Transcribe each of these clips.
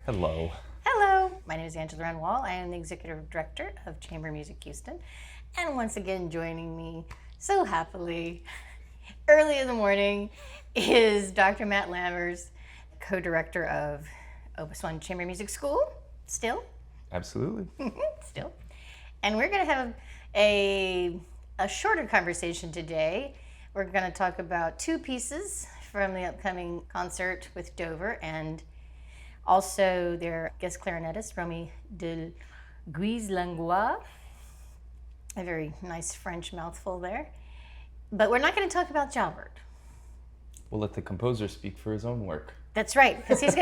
Hello. Hello, my name is Angela Wall. I am the Executive Director of Chamber Music Houston. And once again, joining me so happily early in the morning is Dr. Matt Lammers, co-director of Opus 1 Chamber Music School, still. Absolutely. Still. And we're going to have a shorter conversation today. We're going to talk about two pieces from the upcoming concert with Dover and also their guest clarinetist, Romy de Guise-Langlois. A very nice French mouthful there. But we're not going to talk about Jalbert. We'll let the composer speak for his own work. That's right, because he's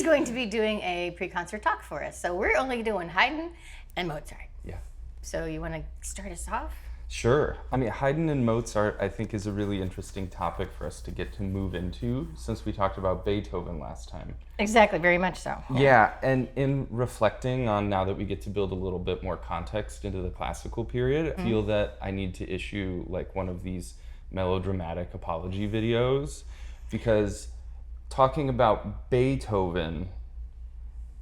going to be doing a pre-concert talk for us. So we're only doing Haydn and Mozart. Yeah. So you want to start us off? Sure. I mean, Haydn and Mozart, I think, is a really interesting topic for us to get to move into since we talked about Beethoven last time. Exactly, very much so. Yeah, and in reflecting on now that we get to build a little bit more context into the classical period, I feel that I need to issue like one of these melodramatic apology videos, because talking about Beethoven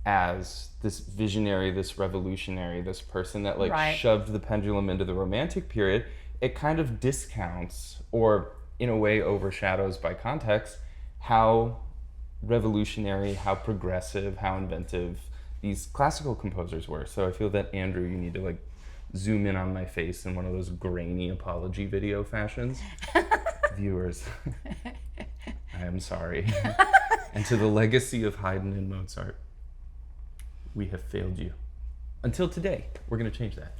as this visionary, this revolutionary, this person that shoved the pendulum into the Romantic period, it kind of discounts, or in a way overshadows by context, how revolutionary, how progressive, how inventive these classical composers were. So I feel that, Andrew, you need to zoom in on my face in one of those grainy apology video fashions. Viewers, I am sorry. And to the legacy of Haydn and Mozart, we have failed you. Until today, we're going to change that.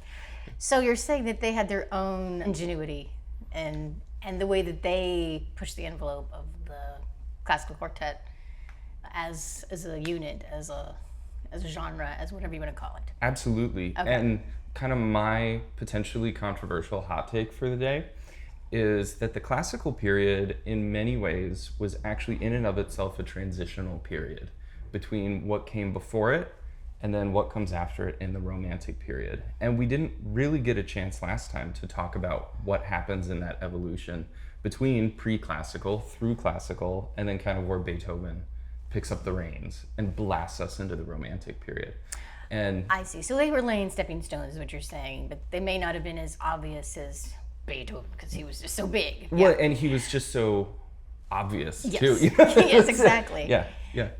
So you're saying that they had their own ingenuity and the way that they pushed the envelope of the classical quartet as a unit, as a genre, as whatever you want to call it. Absolutely. Okay. And kind of my potentially controversial hot take for the day is that the classical period in many ways was actually in and of itself a transitional period between what came before it and then what comes after it in the Romantic period. And we didn't really get a chance last time to talk about what happens in that evolution between pre-classical through classical, and then kind of where Beethoven picks up the reins and blasts us into the Romantic period. And I see. So they were laying stepping stones, is what you're saying, but they may not have been as obvious as Beethoven because he was just so big. Well, and he was just so obvious too. Yes, exactly. Yeah.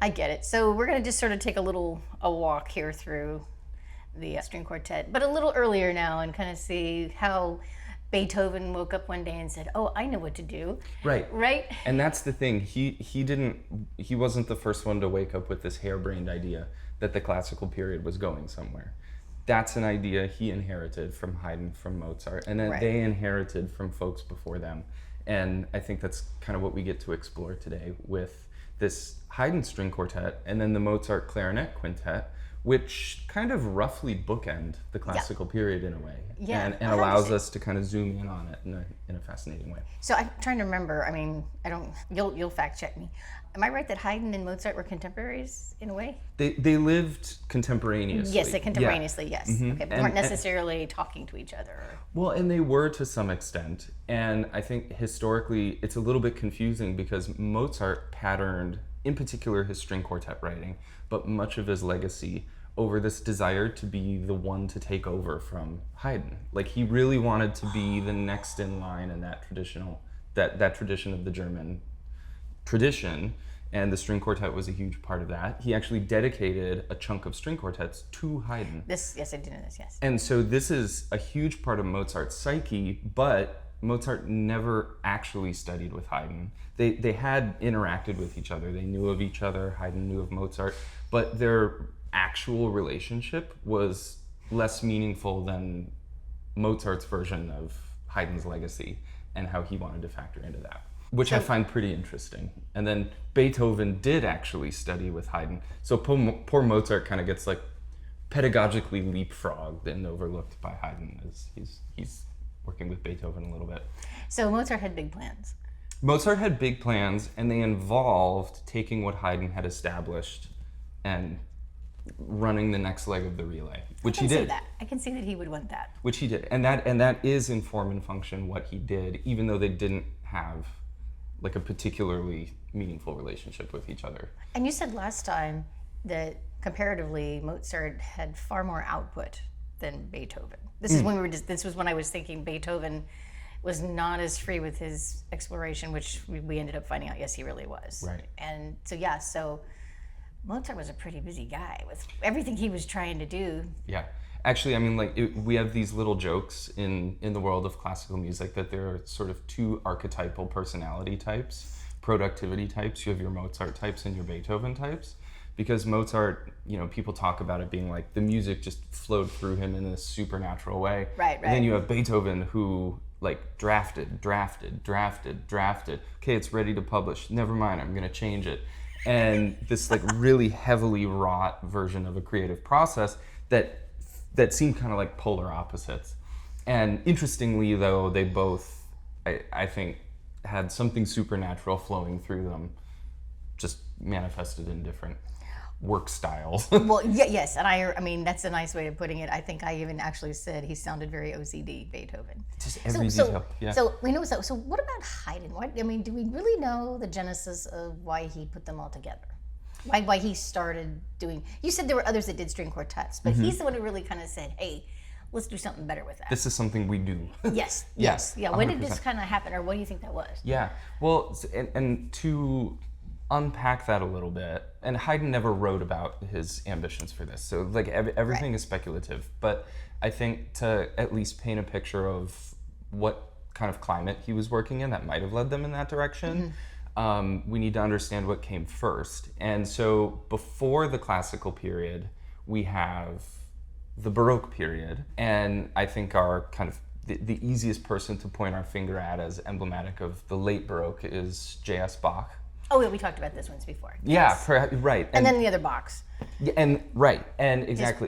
I get it. So we're going to just sort of take a walk here through the string quartet, but a little earlier now, and kind of see how Beethoven woke up one day and said, "Oh, I know what to do." Right. And that's the thing. He wasn't the first one to wake up with this harebrained idea that the classical period was going somewhere. That's an idea he inherited from Haydn, from Mozart, and then they inherited from folks before them. And I think that's kind of what we get to explore today with this Haydn string quartet and then the Mozart clarinet quintet, which kind of roughly bookend the classical period in a way, and allows us to kind of zoom in on it in a fascinating way. So I'm trying to remember. I mean, you'll fact check me. Am I right that Haydn and Mozart were contemporaries in a way? They lived contemporaneously. Yes, contemporaneously. Yes. Mm-hmm. Okay, but they weren't necessarily talking to each other. Well, and they were to some extent, and I think historically it's a little bit confusing because Mozart patterned, in particular, his string quartet writing, but much of his legacy over this desire to be the one to take over from Haydn. Like, he really wanted to be the next in line in that tradition of the German tradition, and the string quartet was a huge part of that. He actually dedicated a chunk of string quartets to Haydn. Yes, I did know this, yes. And so this is a huge part of Mozart's psyche, but Mozart never actually studied with Haydn. They had interacted with each other. They knew of each other. Haydn knew of Mozart, but their actual relationship was less meaningful than Mozart's version of Haydn's legacy and how he wanted to factor into that, which I find pretty interesting. And then Beethoven did actually study with Haydn. So poor Mozart kind of gets pedagogically leapfrogged and overlooked by Haydn as he's working with Beethoven a little bit. So Mozart had big plans. Mozart had big plans, and they involved taking what Haydn had established and running the next leg of the relay, which he did. I can see that he would want that. Which he did, and that is in form and function what he did, even though they didn't have a particularly meaningful relationship with each other. And you said last time that comparatively Mozart had far more output than Beethoven. This is when this was when I was thinking Beethoven was not as free with his exploration, which we ended up finding out, yes, he really was. Right. And so, yeah, so Mozart was a pretty busy guy with everything he was trying to do. Yeah. Actually, I mean, like, we have these little jokes in the world of classical music that there are sort of two archetypal personality types, productivity types. You have your Mozart types and your Beethoven types. Because Mozart, people talk about it being like the music just flowed through him in a supernatural way. Right. And then you have Beethoven who like drafted. Okay, it's ready to publish. Never mind, I'm going to change it. And this like really heavily wrought version of a creative process that seemed kind of like polar opposites. And interestingly, though, they both, I think, had something supernatural flowing through them, just manifested in different work styles. Well, yes, and I mean that's a nice way of putting it. I think I even actually said he sounded very OCD, Beethoven. Just every detail. Yeah. So we know so. So what about Haydn? Do we really know the genesis of why he put them all together? Why he started doing? You said there were others that did string quartets, but he's the one who really kind of said, "Hey, let's do something better with that." This is something we do. Yes. Yeah, Yes. Yeah. When did 100%. this kind of happen, or what do you think that was? Yeah. Well, and to unpack that a little bit, and Haydn never wrote about his ambitions for this, so like everything is speculative. But I think to at least paint a picture of what kind of climate he was working in that might have led them in that direction, we need to understand what came first. And so before the classical period, we have the Baroque period, and I think our kind of the easiest person to point our finger at as emblematic of the late Baroque is J.S. Bach. Oh, yeah, we talked about this once before. Yeah, Yes. right. And then the other box, and exactly.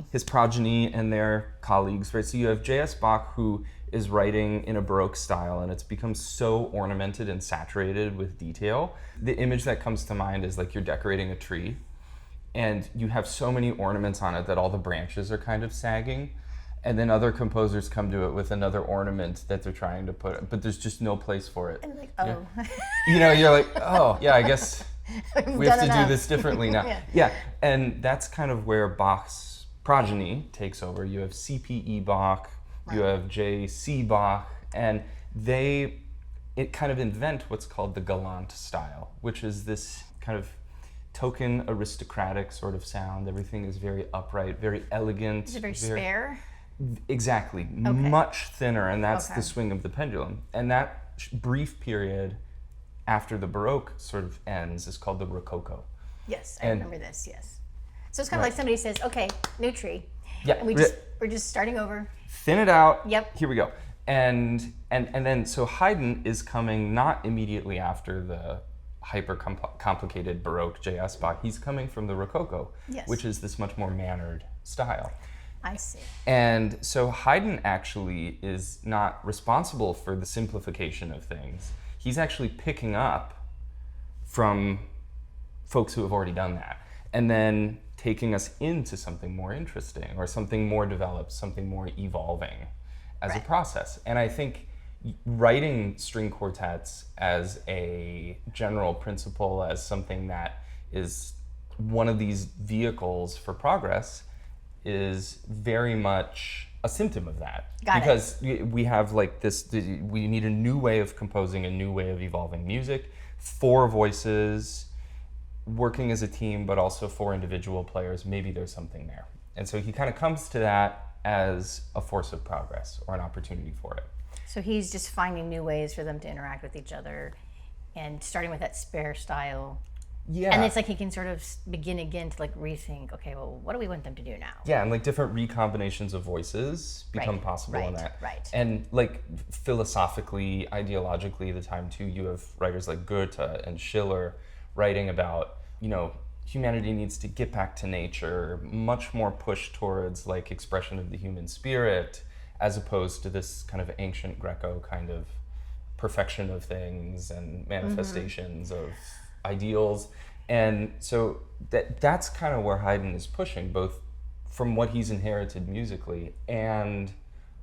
his progeny. And their colleagues, right? So you have J.S. Bach, who is writing in a Baroque style, and it's become so ornamented and saturated with detail. The image that comes to mind is like you're decorating a tree, and you have so many ornaments on it that all the branches are kind of sagging. And then other composers come to it with another ornament that they're trying to put, but there's just no place for it. And like, oh. You're like, oh, yeah, I guess we have to do this differently now. Yeah. And that's kind of where Bach's progeny takes over. You have C.P.E. Bach, you have J.C. Bach, and it kind of invent what's called the galant style, which is this kind of token aristocratic sort of sound. Everything is very upright, very elegant. Is it very spare? Exactly. Okay. Much thinner, and that's Okay. the swing of the pendulum. And that brief period after the Baroque sort of ends is called the Rococo. Yes, I And- remember this, yes. So it's kind of like somebody says, okay, new tree. Yeah. And we're just starting over. Thin it out. Yep. Here we go. And then so Haydn is coming not immediately after the hyper complicated Baroque J.S. Bach. He's coming from the Rococo, Yes. which is this much more mannered style. I see. And so Haydn actually is not responsible for the simplification of things. He's actually picking up from folks who have already done that, and then taking us into something more interesting or something more developed, something more evolving as a Right. process. And I think writing string quartets as a general principle, as something that is one of these vehicles for progress, is very much a symptom of that. Got it. Because we have like this, we need a new way of composing, a new way of evolving music, 4 voices, working as a team, but also 4 individual players. Maybe there's something there. And so he kind of comes to that as a force of progress or an opportunity for it. So he's just finding new ways for them to interact with each other and starting with that spare style. Yeah. And it's like he can sort of begin again to like rethink, okay, well, what do we want them to do now? Yeah, and like different recombinations of voices become Right, possible in right, that. right. And like philosophically, ideologically, the time too, you have writers like Goethe and Schiller writing about, humanity needs to get back to nature, much more push towards like expression of the human spirit, as opposed to this kind of ancient Greco kind of perfection of things and manifestations of ideals. And so that's kind of where Haydn is pushing, both from what he's inherited musically and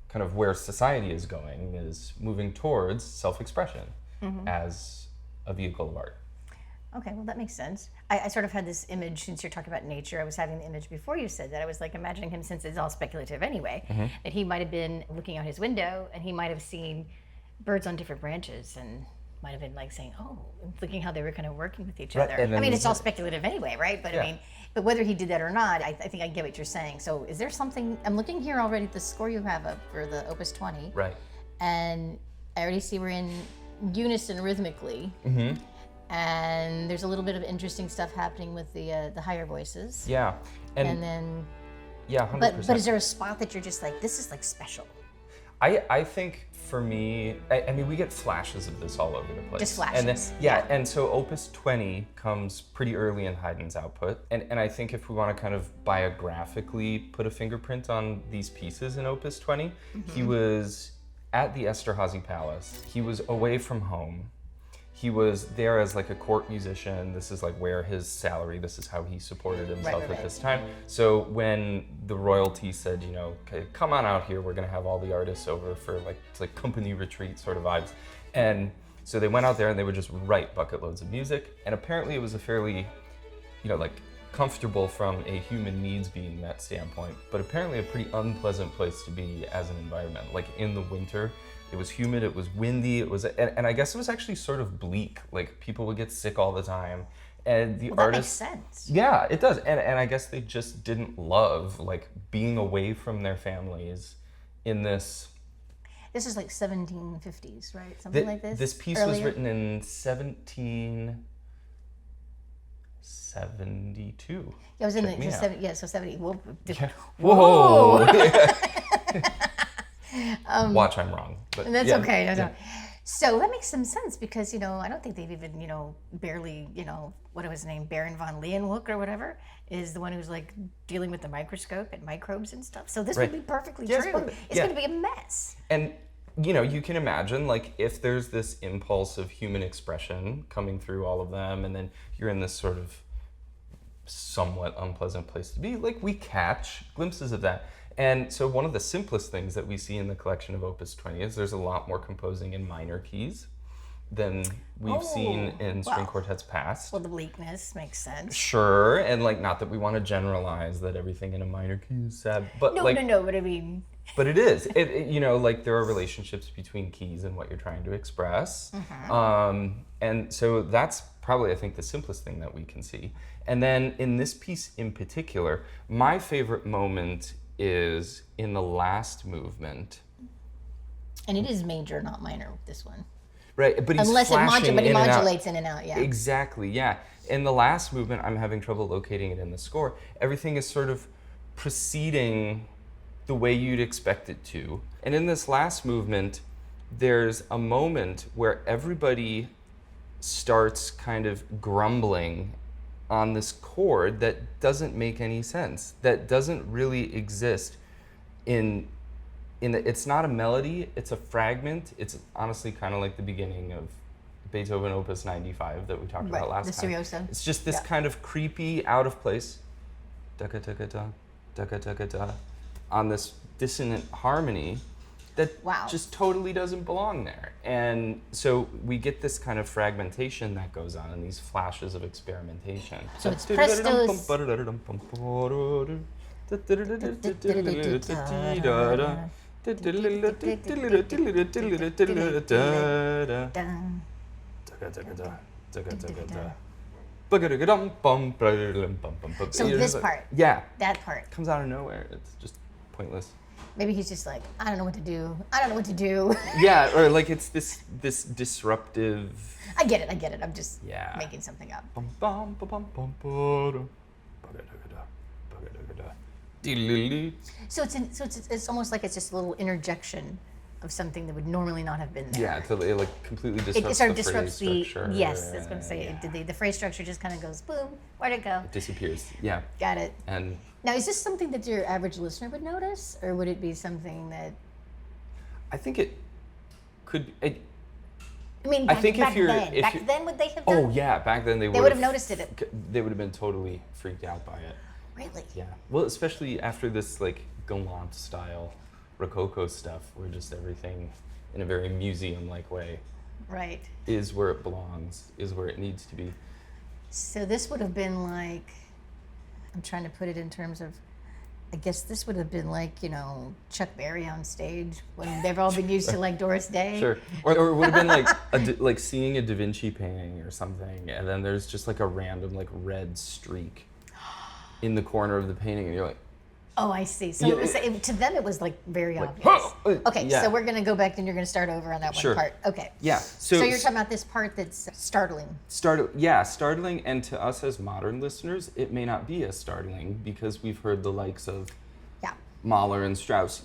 kind of where society is going, is moving towards self-expression as a vehicle of art. Okay, well, that makes sense. I sort of had this image, since you're talking about nature, I was having the image before you said that. I was like imagining him, since it's all speculative anyway, that he might have been looking out his window and he might have seen birds on different branches and might have been like saying, oh, and thinking how they were kind of working with each Right, other. and I mean, then- it's all speculative anyway, right? But Yeah. I mean, but whether he did that or not, I think I get what you're saying. So is there something, I'm looking here already at the score you have up for the Opus 20. Right. And I already see we're in unison rhythmically. And there's a little bit of interesting stuff happening with the higher voices. Yeah. And then, yeah, 100%. but is there a spot that you're just like, this is like special? I think for me, I mean, we get flashes of this all over the place. Just And then, flashes, yeah, and so Opus 20 comes pretty early in Haydn's output. And I think if we want to kind of biographically put a fingerprint on these pieces in Opus 20, he was at the Esterházy Palace. He was away from home. He was there as like a court musician. This is like where his salary, this is how he supported himself Right. at this time. So when the royalty said, you know, okay, come on out here, we're gonna have all the artists over for like, it's like company retreat sort of vibes. And so they went out there and they would just write bucket loads of music. And apparently it was a fairly, you know, like comfortable from a human needs being met standpoint, but apparently a pretty unpleasant place to be as an environment. Like in the winter, it was humid, it was windy, it was, and I guess it was actually sort of bleak. Like people would get sick all the time. And the Well, that artists, makes sense. yeah, it does. And I guess they just didn't love like being away from their families in this. This is like 1750s, right? Something like this? This piece was Earlier? written in 1772. Yeah, I was in Check me out. 70, yeah, so 70. Whoa. Whoa! Watch, I'm wrong. But And that's yeah, okay. No, yeah. no. So that makes some sense because, you know, I don't think they've even, you know, barely, you know, what was his name? Baron von Leeuwenhoek or whatever is the one who's like dealing with the microscope and microbes and stuff. So this Right. would be perfectly Yeah, it's true. perfect. It's Yeah. going to be a mess. And you know, you can imagine like if there's this impulse of human expression coming through all of them, and then you're in this sort of somewhat unpleasant place to be, like we catch glimpses of that. And so one of the simplest things that we see in the collection of Opus 20 is there's a lot more composing in minor keys than we've seen in string wow. quartets past. Well, the bleakness makes sense. Sure, and like not that we want to generalize that everything in a minor key is sad, but No, like no, but I mean, but it is. You know, like there are relationships between keys and what you're trying to express. And so that's probably, I think, the simplest thing that we can see. And then in this piece in particular, my favorite moment is in the last movement. and it is major, not minor, this one. Right, but he's Unless it flashing but he in and out. modulates in and out, yeah. Exactly, yeah. In the last movement, I'm having trouble locating it in the score. Everything is sort of proceeding the way you'd expect it to. And in this last movement, there's a moment where everybody starts kind of grumbling on this chord that doesn't make any sense, that doesn't really exist it's not a melody, it's a fragment. It's honestly kind of like the beginning of Beethoven Opus 95 that we talked about last the time. Serioso. It's just this kind of creepy, out of place, da-ka-da-ka-da, da-ka-da-ka-da, on this dissonant harmony that Wow. just totally doesn't belong there. And so we get this kind of fragmentation that goes on and these flashes of experimentation. So it's prestos. Dun. So this part. Yeah. That part. Comes out of nowhere. It's just pointless. Maybe he's just like, I don't know what to do. I don't know what to do. Yeah, or like it's this disruptive. I get it. I'm just Yeah. making something up. So it's almost like it's just a little interjection of something that would normally not have been there. Yeah, it like completely disrupts It sort of the disrupts phrase the structure. yes. That's what I'm saying. Yeah. The phrase structure just kind of goes boom. Where'd it go? Disappears. Yeah, Got it. and Now, is this something that your average listener would notice, or would it be something that? I think it could. I mean, I back, think if back you're- then, if back you're- then, would they have done? Oh yeah, back then they would have noticed it. They would have been totally freaked out by it. Really? Yeah. Well, especially after this like galant style Rococo stuff, where just everything in a very museum-like way Right. is where it belongs, is where it needs to be. So this would have been like, I'm trying to put it in terms of, I guess this would have been like, Chuck Berry on stage when they've all been used to like Doris Day. Sure. Or it would have been like like seeing a Da Vinci painting or something, and then there's just like a random like red streak in the corner of the painting, and you're like, oh, I see. So to them it was like very obvious. oh, Okay, yeah. so we're going to go back and you're going to start over on that Sure. one part. Okay. Yeah. So you're talking about this part that's startling. Startling, and to us as modern listeners, it may not be as startling because we've heard the likes of Mahler and Strauss,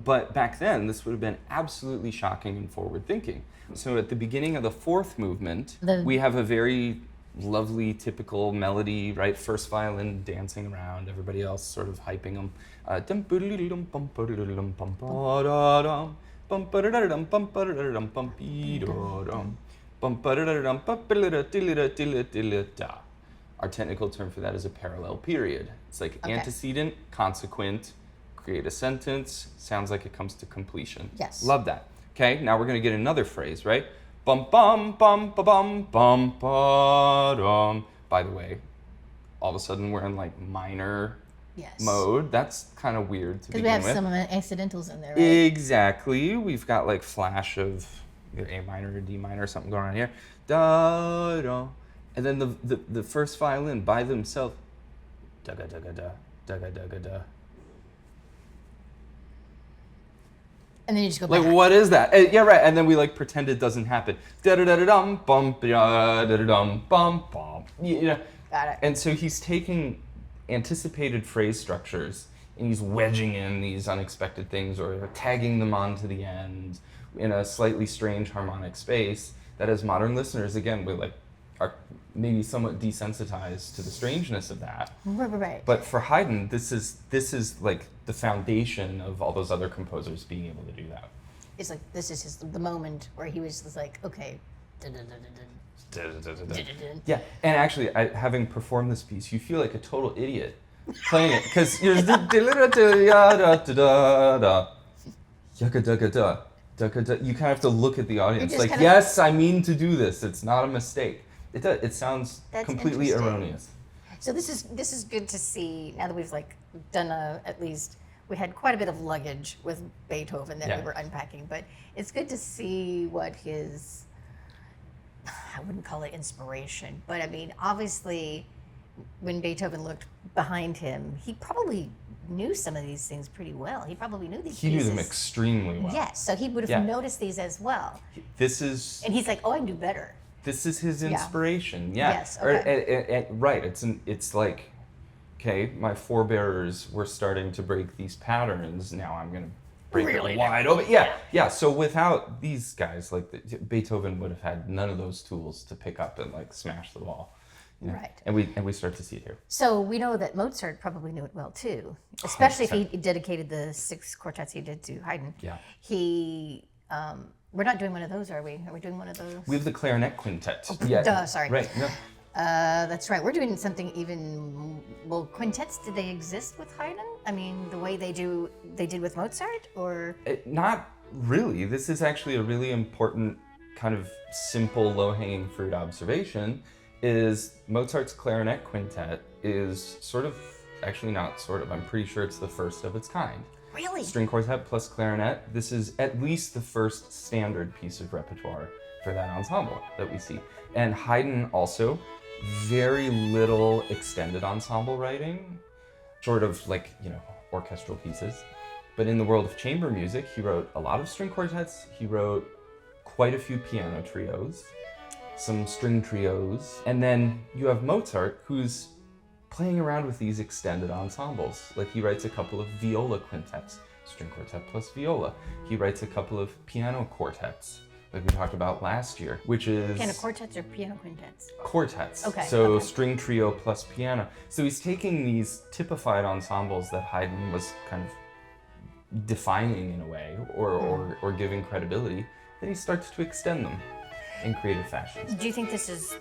but back then this would have been absolutely shocking and forward-thinking. So at the beginning of the fourth movement, we have a very lovely, typical melody, right? First violin dancing around, everybody else sort of hyping them. Our technical term for that is a parallel period. It's like antecedent, consequent, create a sentence, sounds like it comes to completion. Yes. Love that. Okay, now we're going to get another phrase, right? Bum bum bum ba bum bum ba dum. By the way, all of a sudden we're in like minor mode. That's kind of weird to begin with. Because we have some accidentals in there, right? Exactly. We've got like flash of A minor or D minor or something going on here. Da da. And then the first violin by themselves. Da ga da ga da da ga da ga da. And then you just go back. Like, what is that? Yeah, right. And then we like pretend it doesn't happen. Da da da da dum bum da da dum bum bum. Got it. And so he's taking anticipated phrase structures and he's wedging in these unexpected things or tagging them onto the end in a slightly strange harmonic space that, as modern listeners, again, we like are maybe somewhat desensitized to the strangeness of that. Right. But for Haydn, this is like the foundation of all those other composers being able to do that. It's like this is the moment where he was just like, okay. Yeah, and actually, having performed this piece, you feel like a total idiot playing it because you're you kind of have to look at the audience like, yes, I mean to do this. It's not a mistake. It sounds completely erroneous. So this is good to see now that we've like done at least we had quite a bit of luggage with Beethoven that we were unpacking, but it's good to see what his, I wouldn't call it inspiration, but I mean, obviously when Beethoven looked behind him, he probably knew some of these things pretty well. He probably knew these pieces. He knew them extremely well. Yes, so he would have noticed these as well. And he's like, oh, I can do better. This is his inspiration. Yeah. Yes. Okay. Right. It's like, okay, my forebears were starting to break these patterns. Now I'm going to break it wide open. Yeah. So without these guys, like Beethoven would have had none of those tools to pick up and like smash the wall. Right. And we start to see it here. So we know that Mozart probably knew it well too, especially if he dedicated the 6 quartets he did to Haydn. Yeah. We're not doing one of those, are we? Are we doing one of those? We have the Clarinet Quintet. Sorry. Right. No. That's right. We're doing something even. Well, quintets, did they exist with Haydn? I mean, the way they did with Mozart, or not really. This is actually a really important kind of simple, low-hanging fruit observation. Is Mozart's Clarinet Quintet is I'm pretty sure it's the first of its kind. Really? String quartet plus clarinet. This is at least the first standard piece of repertoire for that ensemble that we see. And Haydn also, very little extended ensemble writing, short of like, orchestral pieces. But in the world of chamber music, he wrote a lot of string quartets. He wrote quite a few piano trios, some string trios. And then you have Mozart, who's playing around with these extended ensembles. Like he writes a couple of viola quintets, string quartet plus viola. He writes a couple of piano quartets, like we talked about last year, which is... Piano quartets or piano quintets? Quartets. Okay. So string trio plus piano. So he's taking these typified ensembles that Haydn was kind of defining in a way, or giving credibility, then he starts to extend them in creative fashions. Do you think this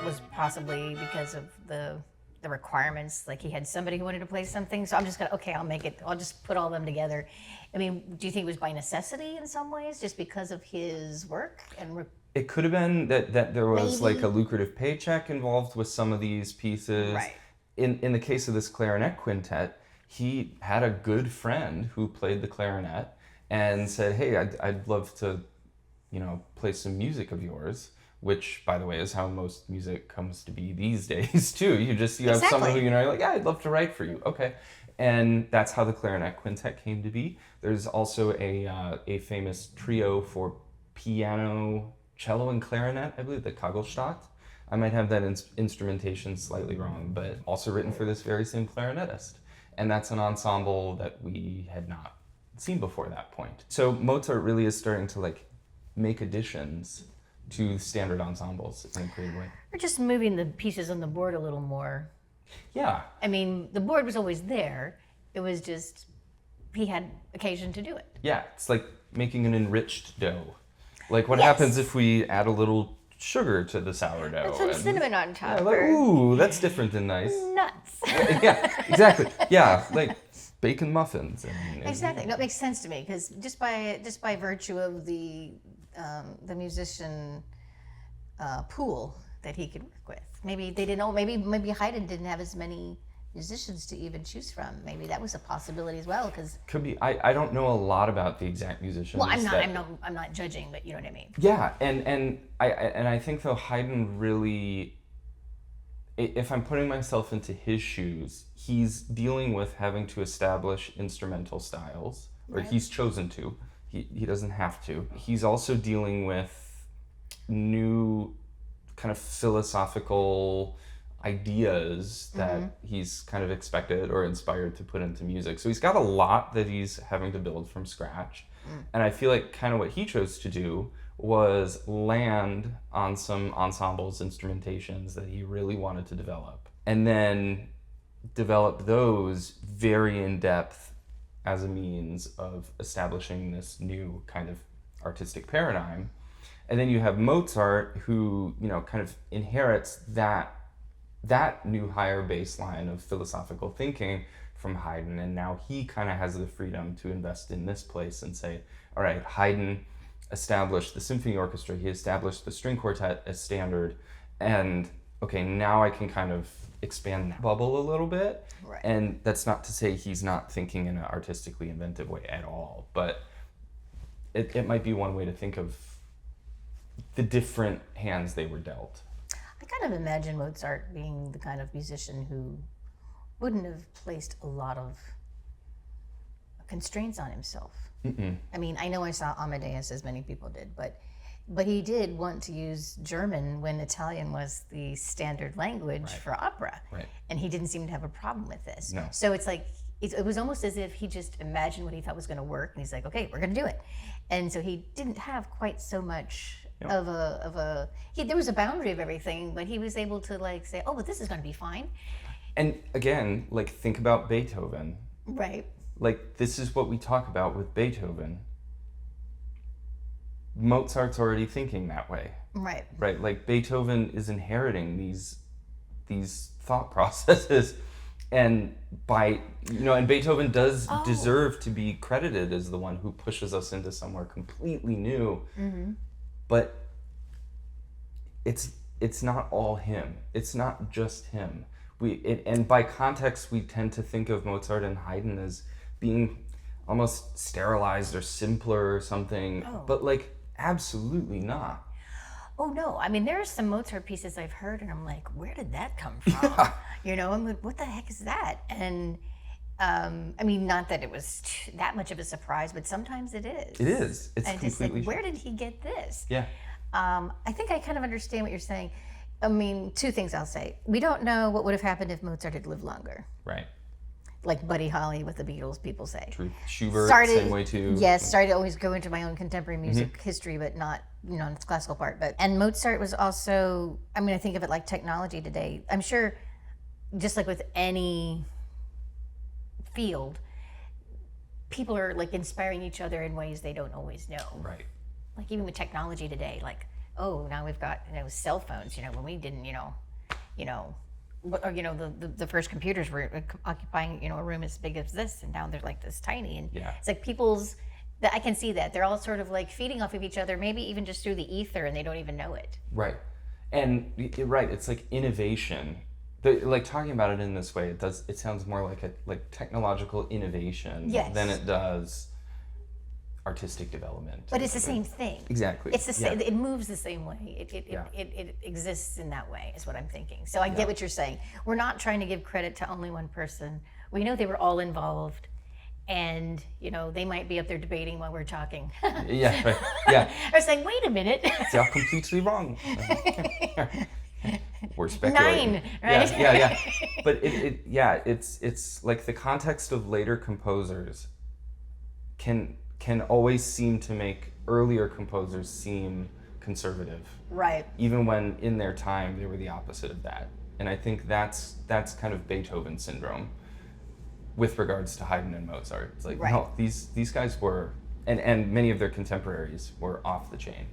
was possibly because of the requirements? Like he had somebody who wanted to play something, so I'm just I'll make it. I'll just put all of them together. I mean, do you think it was by necessity in some ways, just because of his work and It could have been that there was Maybe. like a lucrative paycheck involved with some of these pieces. Right. In the case of this clarinet quintet, he had a good friend who played the clarinet and said, "Hey, I'd love to, play some music of yours." Which, by the way, is how most music comes to be these days too. You have someone who Exactly. you're like, "Yeah, I'd love to write for you." Okay, and that's how the clarinet quintet came to be. There's also a famous trio for piano, cello, and clarinet. I believe the Kagelstadt. I might have that instrumentation slightly wrong, but also written for this very same clarinetist. And that's an ensemble that we had not seen before that point. So Mozart really is starting to like make additions to standard ensembles in a creative way. Or just moving the pieces on the board a little more. Yeah. I mean, the board was always there. It was just he had occasion to do it. Yeah, it's like making an enriched dough. Like what Yes. happens if we add a little sugar to the sourdough? Put some and- cinnamon on top. Yeah, like, or ooh, that's different and nice. nuts. Yeah, exactly. Yeah, like bacon muffins. And Exactly. No, it makes sense to me because just by virtue of the musician pool that he could work with, maybe they didn't know. Maybe Haydn didn't have as many musicians to even choose from. Maybe that was a possibility as well. Because Could be. I don't know a lot about the exact musicians. well, I'm that- not judging, but you know what I mean. Yeah, and I think though Haydn really, if I'm putting myself into his shoes, he's dealing with having to establish instrumental styles, or Right. he's chosen to. He doesn't have to. He's also dealing with new kind of philosophical ideas that he's kind of expected or inspired to put into music. So he's got a lot that he's having to build from scratch. And I feel like kind of what he chose to do was land on some ensembles, instrumentations that he really wanted to develop. And then develop those very in depth as a means of establishing this new kind of artistic paradigm. And then you have Mozart, who, kind of inherits that new higher baseline of philosophical thinking from Haydn, and now he kind of has the freedom to invest in this place and say, all right, Haydn established the symphony orchestra, he established the string quartet as standard, and okay, now I can kind of expand that bubble a little bit. Right. And that's not to say he's not thinking in an artistically inventive way at all, but it might be one way to think of the different hands they were dealt. I kind of imagine Mozart being the kind of musician who wouldn't have placed a lot of constraints on himself. I mean, I know I saw Amadeus, as many people did, but he did want to use German when Italian was the standard language for opera. Right. And he didn't seem to have a problem with this. No. So it's like, it was almost as if he just imagined what he thought was going to work, and he's like, okay, we're going to do it. And so he didn't have quite so much of a there was a boundary of everything, but he was able to like say, oh, but this is going to be fine. And again, like think about Beethoven. Right. Like this is what we talk about with Beethoven. Mozart's already thinking that way. Right. Right? Like Beethoven is inheriting these thought processes, and and Beethoven does deserve to be credited as the one who pushes us into somewhere completely new. But it's not all him. It's not just him. And by context, we tend to think of Mozart and Haydn as being almost sterilized or simpler or something, but like absolutely not. Oh no! I mean, there are some Mozart pieces I've heard, and I'm like, where did that come from? I'm like, what the heck is that? And I mean, not that it was that much of a surprise, but sometimes it is. It is. It's and just completely like, where did he get this? Yeah. I think I kind of understand what you're saying. I mean, two things I'll say. We don't know what would have happened if Mozart had lived longer. Right. Like Buddy Holly with the Beatles, people say. True. Schubert, same way too. Yes, started to always go into my own contemporary music history, but not, its classical part. And Mozart was also, I mean, I think of it like technology today. I'm sure, just like with any field, people are like inspiring each other in ways they don't always know. Right. Like even with technology today, like, oh, now we've got cell phones. When we didn't, the first computers were occupying a room as big as this, and now they're like this tiny. And Yeah. it's like people's I can see that. They're all sort of like feeding off of each other, maybe even just through the ether, and they don't even know it. Right. And right, it's like innovation. Like talking about it in this way, it sounds more like a technological innovation Yes. than it does artistic development. But it's the same thing. Exactly. It's the same. Yeah. It moves the same way. It exists in that way, is what I'm thinking. So I get what you're saying. We're not trying to give credit to only one person. We know they were all involved, and they might be up there debating while we're talking. Yeah. Right. Yeah. Or saying, "Wait a minute, You're completely wrong." We're speculating. 9, right? Yeah. But it's like the context of later composers can always seem to make earlier composers seem conservative. Right. Even when in their time they were the opposite of that. And I think that's kind of Beethoven syndrome with regards to Haydn and Mozart. It's like, right. No, these guys were, and many of their contemporaries were off the chain.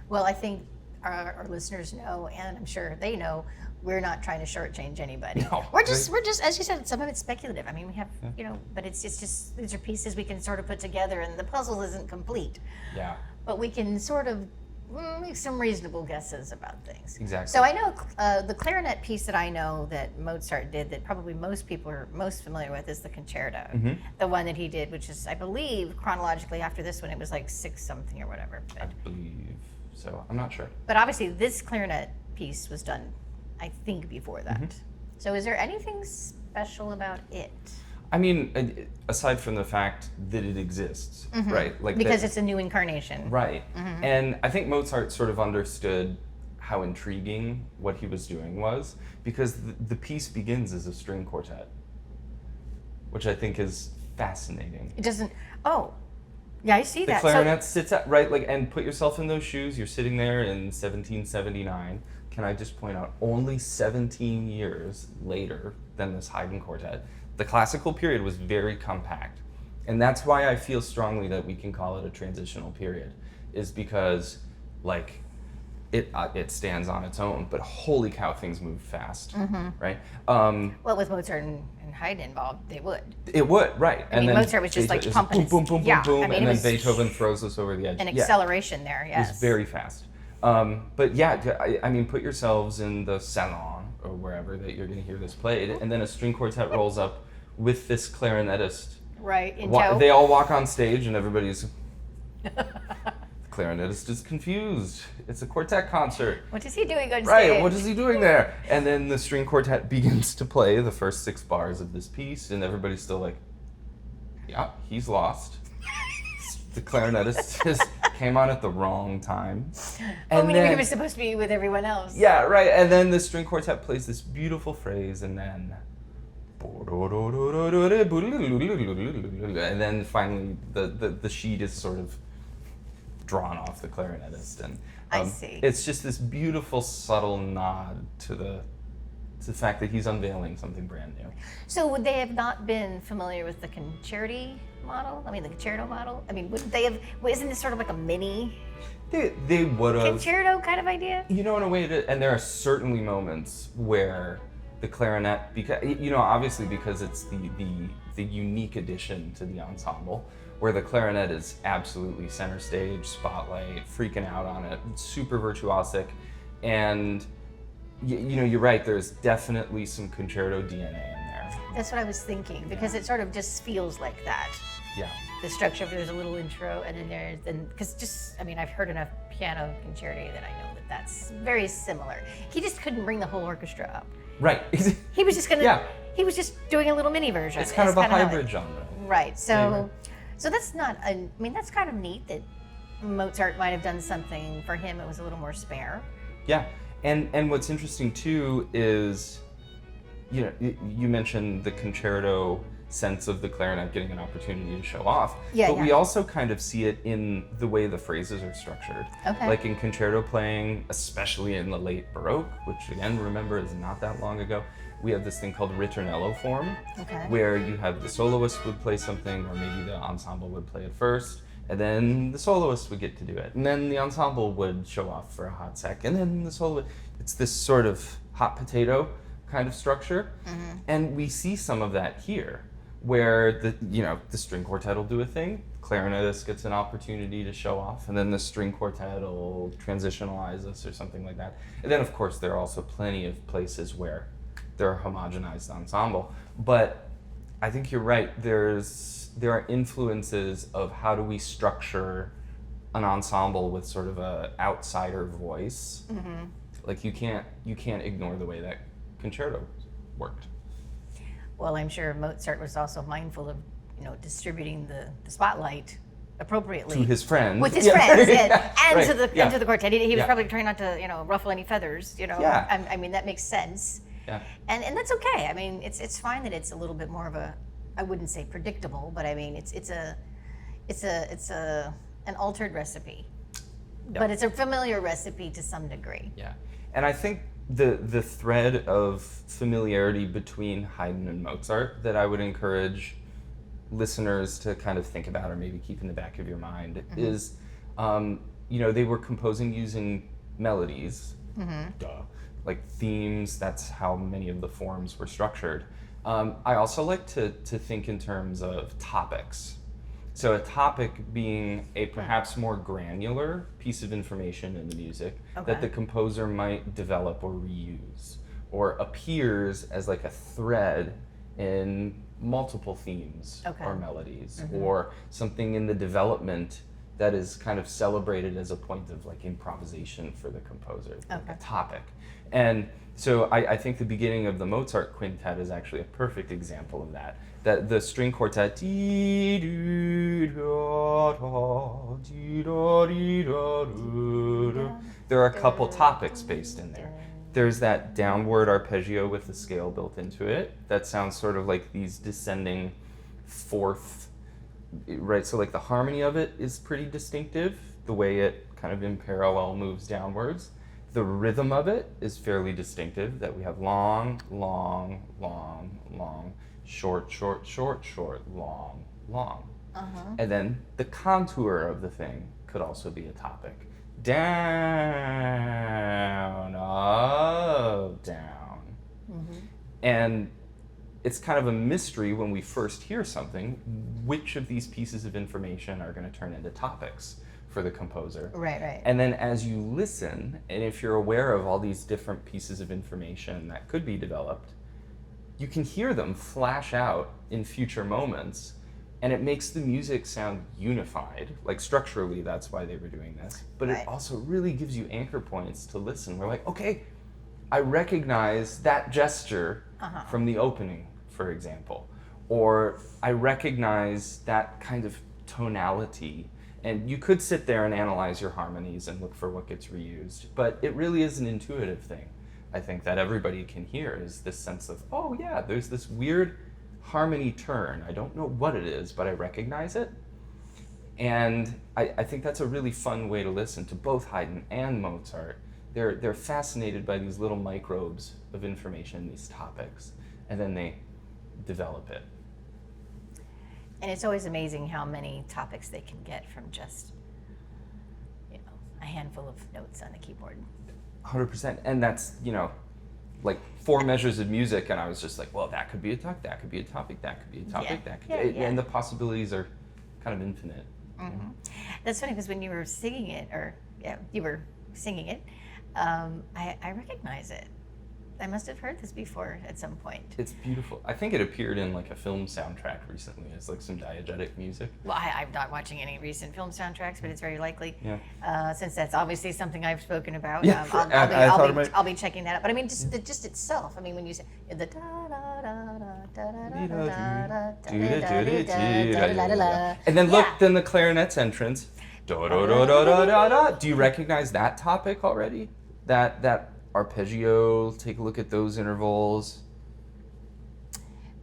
Well, I think our listeners know, and I'm sure they know, we're not trying to shortchange anybody. No, we're just, as you said, some of it's speculative. I mean, we have, but it's just, these are pieces we can sort of put together, and the puzzle isn't complete. Yeah. But we can sort of make some reasonable guesses about things. Exactly. So I know the clarinet piece that I know that Mozart did that probably most people are most familiar with is the concerto. Mm-hmm. The one that he did, which is, I believe, chronologically after this one, it was like 6 something or whatever. I believe so. I'm not sure. But obviously this clarinet piece was done, I think, before that. Mm-hmm. So is there anything special about it? I mean, aside from the fact that it exists, Mm-hmm. right? Like because it's a new incarnation. Right. Mm-hmm. And I think Mozart sort of understood how intriguing what he was doing was, because the piece begins as a string quartet, which I think is fascinating. It doesn't, yeah, I see The that. clarinet sits at, right, like, and put yourself in those shoes. You're sitting there in 1779. Can I just point out, only 17 years later than this Haydn quartet, the classical period was very compact. And that's why I feel strongly that we can call it a transitional period, is because, like, it stands on its own, but holy cow, things move fast, right? Well, with Mozart and Haydn involved, they would. It would, right. I mean, Mozart was just like pumping boom, boom, boom, yeah, boom, I mean, and it then was Beethoven throws us over the edge. an acceleration there, It yes. was very fast. But yeah, I mean, put yourselves in the salon or wherever that you're going to hear this played, and then a string quartet rolls up with this clarinetist. Right, in tow. They all walk on stage, and everybody's... The clarinetist is confused. It's a quartet concert. What is he doing on stage? Right, what is he doing there? And then the string quartet begins to play the first 6 bars of this piece, and everybody's still like, yeah, he's lost. The clarinetist just came on at the wrong time. And maybe he was supposed to be with everyone else. Yeah, right. And then the string quartet plays this beautiful phrase, and then... And then finally the sheet is sort of drawn off the clarinetist, and I see. It's just this beautiful subtle nod to the fact that he's unveiling something brand new. So would they have not been familiar with the concerti model? I mean, the concerto model? I mean, wouldn't they have, isn't this sort of like a mini They would have, concerto kind of idea? in a way, and there are certainly moments where the clarinet, because obviously because it's the unique addition to the ensemble, where the clarinet is absolutely center stage, spotlight, freaking out on it, super virtuosic, and you're right, there's definitely some concerto DNA in there. That's what I was thinking, because it sort of just feels like that. Yeah. The structure, there's a little intro, and then because I've heard enough piano concerti that I know that that's very similar. He just couldn't bring the whole orchestra up. Right. He was just gonna, he was just doing a little mini version. It's kind of a hybrid genre. Right, so that's not, that's kind of neat that Mozart might have done something for him that was a little more spare. Yeah, and what's interesting too is, you mentioned the concerto sense of the clarinet getting an opportunity to show off. But we also kind of see it in the way the phrases are structured. Okay. Like in concerto playing, especially in the late Baroque, which again, remember, is not that long ago, we have this thing called ritornello form, where you have the soloist would play something, or maybe the ensemble would play it first, and then the soloist would get to do it. And then the ensemble would show off for a hot sec, and then the soloist. It's this sort of hot potato kind of structure. And we see some of that here, where the string quartet will do a thing, clarinetist gets an opportunity to show off, and then the string quartet will transitionalize us or something like that. And then of course there are also plenty of places where they're a homogenized ensemble. But I think you're right, there are influences of how do we structure an ensemble with sort of a outsider voice. Mm-hmm. Like you can't ignore the way that concerto worked. Well, I'm sure Mozart was also mindful of, distributing the spotlight appropriately to his friends. With his friends, and right. to the quartet. He was Yeah. probably trying not to, ruffle any feathers. Yeah. I mean, that makes sense. Yeah. And that's okay. I mean, it's fine that it's a little bit more of a, I wouldn't say predictable, but I mean, it's an altered recipe, Yeah. but it's a familiar recipe to some degree. Yeah, and I think the thread of familiarity between Haydn and Mozart that I would encourage listeners to kind of think about or maybe keep in the back of your mind mm-hmm. is, they were composing using melodies, mm-hmm. duh, like themes. That's how many of the forms were structured. I also like to think in terms of topics. So a topic being a perhaps more granular piece of information in the music that the composer might develop or reuse, or appears as like a thread in multiple themes or melodies, mm-hmm. or something in the development that is kind of celebrated as a point of like improvisation for the composer, like a topic. And so I think the beginning of the Mozart quintet is actually a perfect example of that. That the string quartet, there are a couple topics based in there. There's that downward arpeggio with the scale built into it. That sounds sort of like these descending fourth, right? So like the harmony of it is pretty distinctive, the way it kind of in parallel moves downwards. The rhythm of it is fairly distinctive, that we have long, long, long, long, short, short, short, short, long, long. Uh-huh. And then the contour of the thing could also be a topic. Down, up, down. Mm-hmm. And it's kind of a mystery when we first hear something, which of these pieces of information are going to turn into topics for the composer. Right. And then as you listen, and if you're aware of all these different pieces of information that could be developed, you can hear them flash out in future moments, and it makes the music sound unified. Like structurally, that's why they were doing this. But it also really gives you anchor points to listen. We're like, okay, I recognize that gesture from the opening, for example. Or I recognize that kind of tonality. And you could sit there and analyze your harmonies and look for what gets reused, but it really is an intuitive thing. I think that everybody can hear is this sense of, oh yeah, there's this weird harmony turn. I don't know what it is, but I recognize it. And I think that's a really fun way to listen to both Haydn and Mozart. They're fascinated by these little microbes of information, these topics, and then they develop it. And it's always amazing how many topics they can get from just, a handful of notes on the keyboard. 100%. And that's, like 4 measures of music, and I was just like, well, that could be a topic, that could be a topic, that could be a topic, that could be... And the possibilities are kind of infinite. Mm-hmm. That's funny, because when you were singing it, I recognize it. I must have heard this before at some point. It's beautiful. I think it appeared in like a film soundtrack recently as like some diegetic music. Well, I'm not watching any recent film soundtracks, but it's very likely. Yeah. Since that's obviously something I've spoken about. Yeah. I'll be checking that out. But I mean, just itself. I mean, when you say the da da da da da da da da, and then look, then the clarinet's entrance. Do do do do do do. Do you recognize that topic already? That arpeggio, take a look at those intervals.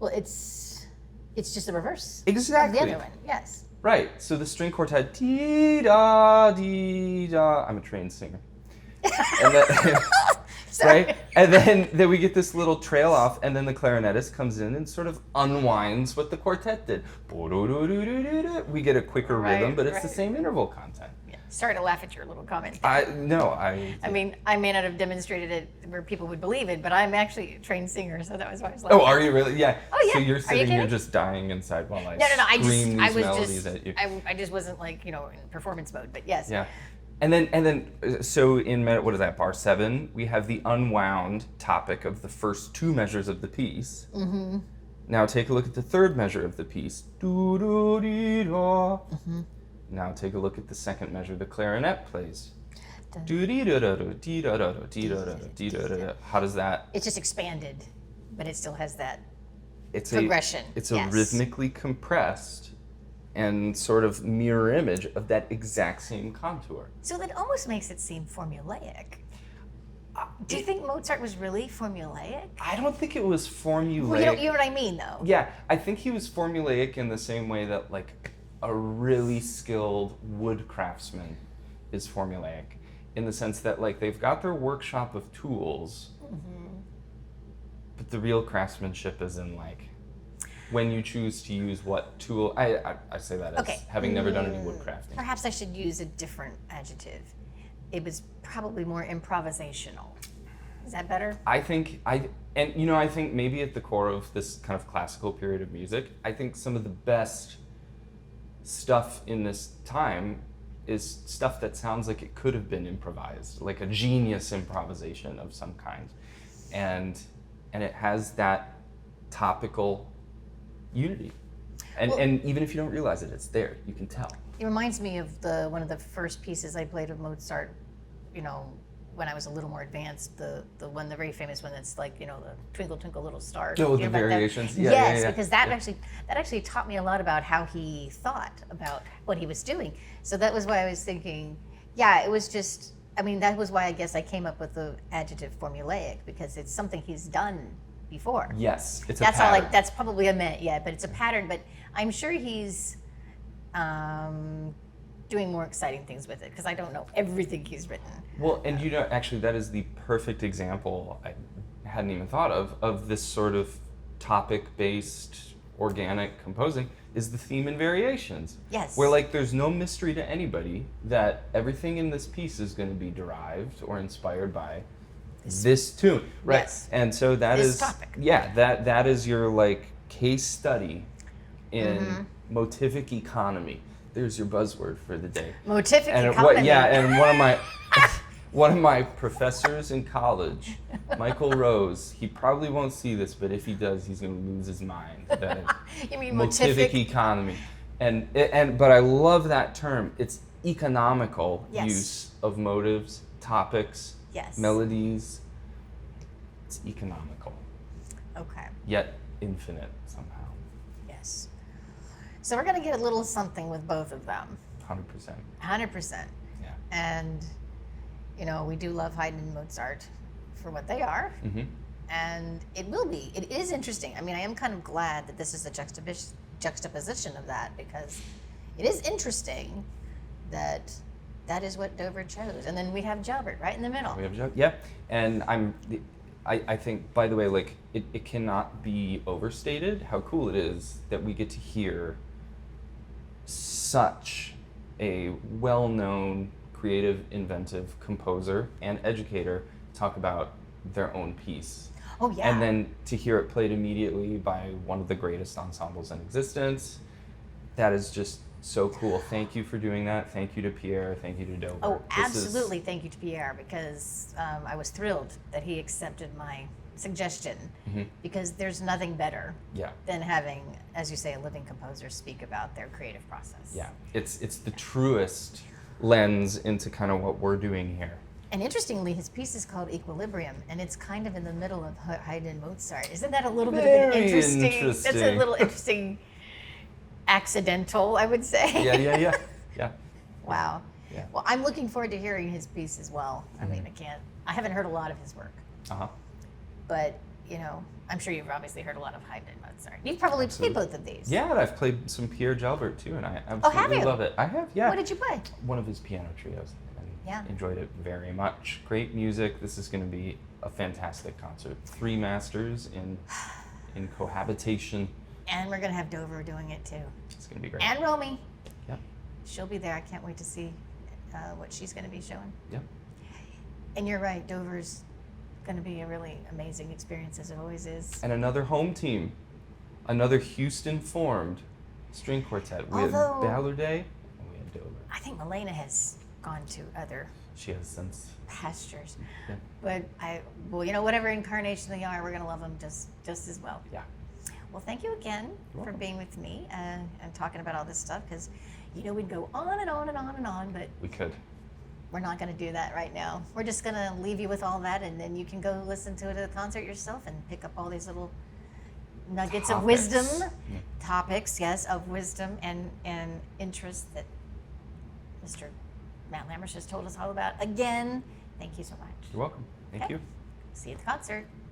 Well, it's just the reverse. Exactly. Of the other one, yes. Right. So the string quartet, dee da dee da. I'm a trained singer. And then, right? And then we get this little trail off, and then the clarinetist comes in and sort of unwinds what the quartet did. We get a quicker rhythm, but it's the same interval content. Yeah. Sorry to laugh at your little comment. No, I mean, I may not have demonstrated it where people would believe it, but I'm actually a trained singer, so that was why I was laughing. Oh, are you really? Yeah. Oh, yeah. So you're Are you sitting here kidding? just dying inside while I No. scream I these was melodies just, at you. I just wasn't like, in performance mode, but yes. Yeah. And then, so in, what is that, bar 7, we have the unwound topic of the first 2 measures of the piece. Mm-hmm. Now take a look at the 3rd measure of the piece. Do-do-dee-da. Mm-hmm. Now take a look at the 2nd measure the clarinet plays. Do-dee-da-da-da-dee-da-da-da-dee-da-da-da-dee-da-da-da. How does that? It's just expanded, but it still has that It's progression. It's yes. a rhythmically compressed and sort of mirror image of that exact same contour. So that almost makes it seem formulaic. Do you think Mozart was really formulaic? I don't think it was formulaic. Well, you know what I mean, though. Yeah, I think he was formulaic in the same way that like a really skilled wood craftsman is formulaic, in the sense that like they've got their workshop of tools, but the real craftsmanship is in like when you choose to use what tool. I say that as having never done any wood crafting. Perhaps I should use a different adjective. It was probably more improvisational. Is that better? I think I think maybe at the core of this kind of classical period of music, I think some of the best stuff in this time is stuff that sounds like it could have been improvised, like a genius improvisation of some kind. And it has that topical unity. And even if you don't realize it, it's there. You can tell. It reminds me of one of the first pieces I played of Mozart, when I was a little more advanced, the very famous one that's like, the Twinkle Twinkle Little Star. Oh, the variations. Yeah, yes, yeah. Because that actually taught me a lot about how he thought about what he was doing. So that was why I was thinking, it was just, that was why I guess I came up with the adjective formulaic, because it's something he's done before. Yes, it's that's a pattern. all. That's probably a minute, but it's a pattern. But I'm sure he's doing more exciting things with it, because I don't know everything he's written. Well, and actually, that is the perfect example I hadn't even thought of this sort of topic-based organic composing is the theme and variations. Yes. Where like there's no mystery to anybody that everything in this piece is going to be derived or inspired by this tune, right? Yes. And so that this is topic. Yeah, that is your like case study in motivic economy. There's your buzzword for the day. Motivic economy. And one of my professors in college, Michael Rose, he probably won't see this, but if he does, he's going to lose his mind. You mean motivic economy. But I love that term. It's economical use of motives, topics, melodies. It's economical. Okay. Yet infinite somehow. Yes. So we're going to get a little something with both of them. 100%. 100%. Yeah. And, we do love Haydn and Mozart for what they are. Mm-hmm. And it is interesting. I am kind of glad that this is a juxtaposition of that, because it is interesting that is what Dover chose. And then we have Jalbert right in the middle. We have Jalbert, yeah. And I think, by the way, like it cannot be overstated how cool it is that we get to hear such a well-known, creative, inventive composer and educator talk about their own piece. Oh, yeah. And then to hear it played immediately by one of the greatest ensembles in existence, that is just so cool. Thank you for doing that. Thank you to Pierre. Thank you to Dover. Oh, absolutely. Thank you to Pierre, because I was thrilled that he accepted my suggestion, because there's nothing better than having, as you say, a living composer speak about their creative process. Yeah, it's the truest lens into kind of what we're doing here. And interestingly, his piece is called Equilibrium, and it's kind of in the middle of Haydn and Mozart. Isn't that a little bit of an interesting? That's a little interesting, accidental, I would say. Yeah. Wow. Yeah. Well, I'm looking forward to hearing his piece as well. I haven't heard a lot of his work. But, I'm sure you've obviously heard a lot of Haydn and Mozart. You've probably played both of these. Yeah, and I've played some Pierre Jalbert too, and I absolutely love it. I have, yeah. What did you play? One of his piano trios, and enjoyed it very much. Great music. This is going to be a fantastic concert. 3 masters in cohabitation. And we're going to have Dover doing it too. It's going to be great. And Romy. Yep. She'll be there. I can't wait to see what she's going to be showing. Yep. And you're right, Dover's going to be a really amazing experience, as it always is. And another home team, another Houston-formed string quartet. We had Ballarday and we had Dover. I think Milena has gone to other She has since. pastures. Yeah. But whatever incarnation they are, we're going to love them just as well. Yeah. Well, thank you again for being with me and talking about all this stuff, because we'd go on and on and on and on, but We could. we're not going to do that right now. We're just going to leave you with all that, and then you can go listen to it at the concert yourself and pick up all these little nuggets of wisdom, topics, yes, of wisdom and interest that Mr. Matt Lammers just told us all about. Again, thank you so much. You're welcome. Thank you. See you at the concert.